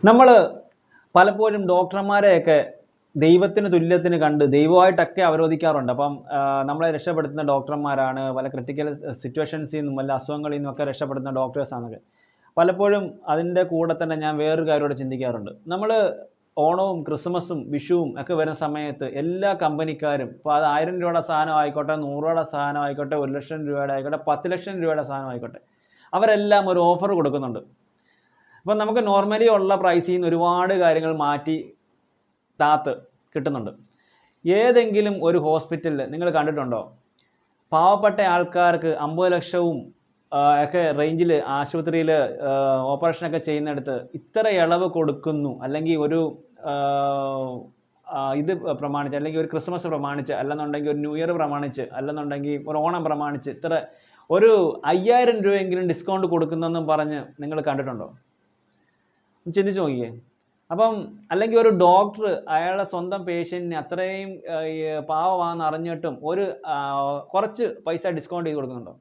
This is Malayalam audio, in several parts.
നമ്മൾ പലപ്പോഴും ഡോക്ടർമാരെയൊക്കെ ദൈവത്തിന് തുല്യത്തിന് കണ്ട് ദൈവമായിട്ടൊക്കെ അവരോധിക്കാറുണ്ട്. അപ്പം നമ്മളെ രക്ഷപ്പെടുത്തുന്ന ഡോക്ടർമാരാണ്, പല ക്രിട്ടിക്കൽ സിറ്റുവേഷൻസിൽ നിന്നും വല്ല അസുഖങ്ങളിൽ നിന്നൊക്കെ രക്ഷപ്പെടുന്ന ഡോക്ടേഴ്സാണൊക്കെ. പലപ്പോഴും അതിൻ്റെ കൂടെ തന്നെ ഞാൻ വേറൊരു കാര്യം കൂടെ ചിന്തിക്കാറുണ്ട്. നമ്മൾ ഓണവും ക്രിസ്മസും വിഷുവും ഒക്കെ വരുന്ന സമയത്ത് എല്ലാ കമ്പനിക്കാരും, ഇപ്പോൾ അത് 1000 രൂപയുടെ സാധനം ആയിക്കോട്ടെ, 100 രൂപയുടെ സാധനം ആയിക്കോട്ടെ, 1,00,000 രൂപയുടെ ആയിക്കോട്ടെ, 10,00,000 രൂപയുടെ സാധനം ആയിക്കോട്ടെ, അവരെല്ലാം ഒരു ഓഫർ കൊടുക്കുന്നുണ്ട്. അപ്പം നമുക്ക് നോർമലി ഉള്ള പ്രൈസിൽ നിന്ന് ഒരുപാട് കാര്യങ്ങൾ മാറ്റി താത്ത് കിട്ടുന്നുണ്ട്. ഏതെങ്കിലും ഒരു ഹോസ്പിറ്റലിൽ നിങ്ങൾ കണ്ടിട്ടുണ്ടോ പാവപ്പെട്ട ആൾക്കാർക്ക് 50 ലക്ഷവും ഒക്കെ റേഞ്ചിൽ ആശുപത്രിയിൽ ഓപ്പറേഷനൊക്കെ ചെയ്യുന്നിടത്ത് ഇത്ര ഇളവ് കൊടുക്കുന്നു, അല്ലെങ്കിൽ ഒരു ഇത് പ്രമാണിച്ച്, അല്ലെങ്കിൽ ഒരു ക്രിസ്മസ് പ്രമാണിച്ച്, അല്ലെന്നുണ്ടെങ്കിൽ ഒരു ന്യൂ ഇയർ പ്രമാണിച്ച്, അല്ലെന്നുണ്ടെങ്കിൽ ഒരു ഓണം പ്രമാണിച്ച് ഇത്ര ഒരു 5000 രൂപയെങ്കിലും ഡിസ്കൗണ്ട് കൊടുക്കുന്നെന്നും പറഞ്ഞ് നിങ്ങൾ കണ്ടിട്ടുണ്ടോ? ചിന്തിച്ച് നോക്കിയേ. അപ്പം അല്ലെങ്കിൽ ഒരു ഡോക്ടർ അയാളുടെ സ്വന്തം പേഷ്യൻറ്റിന് അത്രയും പാവമാണെന്ന് അറിഞ്ഞിട്ടും ഒരു കുറച്ച് പൈസ ഡിസ്കൗണ്ട് ചെയ്ത് കൊടുക്കുന്നുണ്ടോ?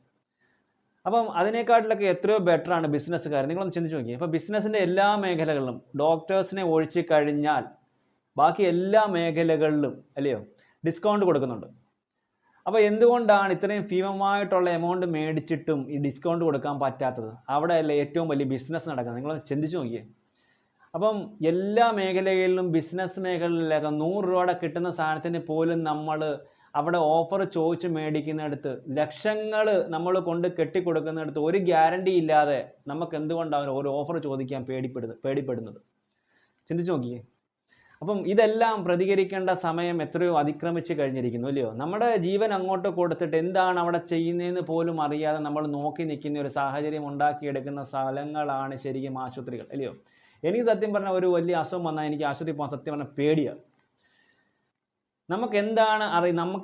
അപ്പം അതിനേക്കാട്ടിലൊക്കെ എത്രയോ ബെറ്ററാണ് ബിസിനസ്സുകാർ. നിങ്ങളൊന്ന് ചിന്തിച്ച് നോക്കിയേ. അപ്പോൾ ബിസിനസ്സിൻ്റെ എല്ലാ മേഖലകളിലും ഡോക്ടേഴ്സിനെ ഒഴിച്ച് കഴിഞ്ഞാൽ ബാക്കി എല്ലാ മേഖലകളിലും അല്ലയോ ഡിസ്കൗണ്ട് കൊടുക്കുന്നുണ്ട്. അപ്പോൾ എന്തുകൊണ്ടാണ് ഇത്രയും ഭീമമായിട്ടുള്ള എമൗണ്ട് മേടിച്ചിട്ടും ഈ ഡിസ്കൗണ്ട് കൊടുക്കാൻ പറ്റാത്തത്? അവിടെയല്ലേ ഏറ്റവും വലിയ ബിസിനസ് നടക്കുന്നത്. നിങ്ങളൊന്ന് ചിന്തിച്ച് നോക്കിയേ. അപ്പം എല്ലാ മേഖലകളിലും ബിസിനസ് മേഖലയിലൊക്കെ 100 രൂപയുടെ കിട്ടുന്ന സാധനത്തിന് പോലും നമ്മൾ അവിടെ ഓഫർ ചോദിച്ച് മേടിക്കുന്നിടത്ത്, ലക്ഷങ്ങൾ നമ്മൾ കൊണ്ട് കെട്ടിക്കൊടുക്കുന്നിടത്ത് ഒരു ഗ്യാരണ്ടി ഇല്ലാതെ നമുക്ക് എന്തുകൊണ്ടാണ് ഒരു ഓഫർ ചോദിക്കാൻ പേടിപ്പെടുന്നത്? ചിന്തിച്ച് നോക്കിയേ. അപ്പം ഇതെല്ലാം പ്രതികരിക്കേണ്ട സമയം എത്രയോ അതിക്രമിച്ച് കഴിഞ്ഞിരിക്കുന്നു അല്ലയോ? നമ്മുടെ ജീവൻ അങ്ങോട്ട് കൊടുത്തിട്ട് എന്താണ് അവിടെ ചെയ്യുന്നതെന്ന് പോലും അറിയാതെ നമ്മൾ നോക്കി നിൽക്കുന്ന ഒരു സാഹചര്യം ഉണ്ടാക്കിയെടുക്കുന്ന സ്ഥലങ്ങളാണ് ശരിക്കും ആശുപത്രികൾ അല്ലയോ? എനിക്ക് സത്യം പറഞ്ഞാൽ ഒരു വലിയ അസുഖം വന്നാൽ എനിക്ക് ആശുപത്രി പോകാൻ സത്യം പറഞ്ഞാൽ പേടിയാണ്. നമുക്ക്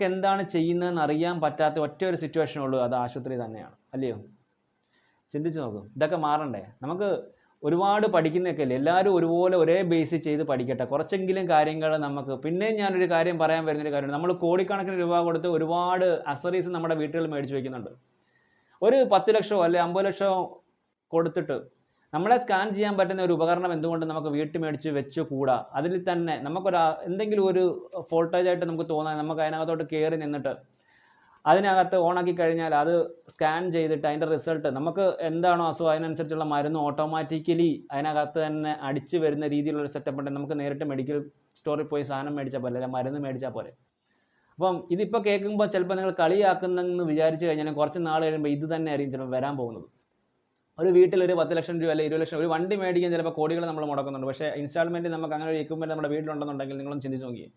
എന്താണ് ചെയ്യുന്നതെന്ന് അറിയാൻ പറ്റാത്ത ഒറ്റ ഒരു സിറ്റുവേഷൻ ഉള്ളൂ, അത് ആശുപത്രി തന്നെയാണ് അല്ലയോ? ചിന്തിച്ച് നോക്കും. ഇതൊക്കെ മാറണ്ടേ? നമുക്ക് ഒരുപാട് പഠിക്കുന്നതൊക്കെ അല്ലേ, എല്ലാവരും ഒരുപോലെ ഒരേ ബേസിൽ ചെയ്ത് പഠിക്കട്ടെ. കുറച്ചെങ്കിലും കാര്യങ്ങൾ നമുക്ക്. പിന്നെയും ഞാനൊരു കാര്യം പറയാൻ വരുന്നൊരു കാര്യമാണ്. നമ്മൾ കോടിക്കണക്കിന് രൂപ കൊടുത്ത് ഒരുപാട് അക്സറീസ് നമ്മുടെ വീട്ടുകളിൽ മേടിച്ച് വയ്ക്കുന്നുണ്ട്. ഒരു 10 ലക്ഷമോ അല്ലെ 50 ലക്ഷമോ കൊടുത്തിട്ട് നമ്മളെ സ്കാൻ ചെയ്യാൻ പറ്റുന്ന ഒരു ഉപകരണം എന്തുകൊണ്ട് നമുക്ക് വീട്ടിൽ മേടിച്ച് വെച്ചുകൂടാ? അതിൽ തന്നെ എന്തെങ്കിലും ഒരു ഫോൾട്ടേജ് ആയിട്ട് നമുക്ക് തോന്നാൻ നമുക്ക് അതിനകത്തോട്ട് കയറി നിന്നിട്ട് അതിനകത്ത് ഓണാക്കി കഴിഞ്ഞാൽ അത് സ്കാൻ ചെയ്തിട്ട് അതിൻ്റെ റിസൾട്ട് നമുക്ക് എന്താണോ അസുഖം അതിനനുസരിച്ചുള്ള മരുന്ന് ഓട്ടോമാറ്റിക്കലി അതിനകത്ത് തന്നെ അടിച്ചു വരുന്ന രീതിയിലുള്ള സെറ്റപ്പ് ഉണ്ടെങ്കിൽ നമുക്ക് നേരിട്ട് മെഡിക്കൽ സ്റ്റോറിൽ പോയി സാധനം മേടിച്ചാൽ പോലെ, അല്ലെങ്കിൽ മരുന്ന് മേടിച്ചാൽ പോലെ. അപ്പം ഇതിപ്പോൾ കേൾക്കുമ്പോൾ ചിലപ്പോൾ നിങ്ങൾ കളിയാക്കുന്നെന്ന് വിചാരിച്ചു കഴിഞ്ഞാൽ കുറച്ച് നാൾ കഴിയുമ്പോൾ ഇത് തന്നെ ആയിരിക്കും ചിലപ്പോൾ വരാൻ പോകുന്നത്. ഒരു വീട്ടിൽ ഒരു 10 ലക്ഷം രൂപ അല്ലെങ്കിൽ 20 ലക്ഷം, ഒരു വണ്ടി മേടിക്കാൻ ചിലപ്പോൾ കോടികൾ നമ്മൾ മുടക്കുന്നുണ്ട്. പക്ഷേ ഇൻസ്റ്റാൾമെൻറ്റ് നമുക്ക് അങ്ങനെ ഒരു എക്യുപ്മെൻറ്റ് നമ്മുടെ വീട്ടിലുണ്ടെന്നുണ്ടെങ്കിൽ നിങ്ങളൊന്ന് ചിന്തിച്ച് നോക്കിയേ.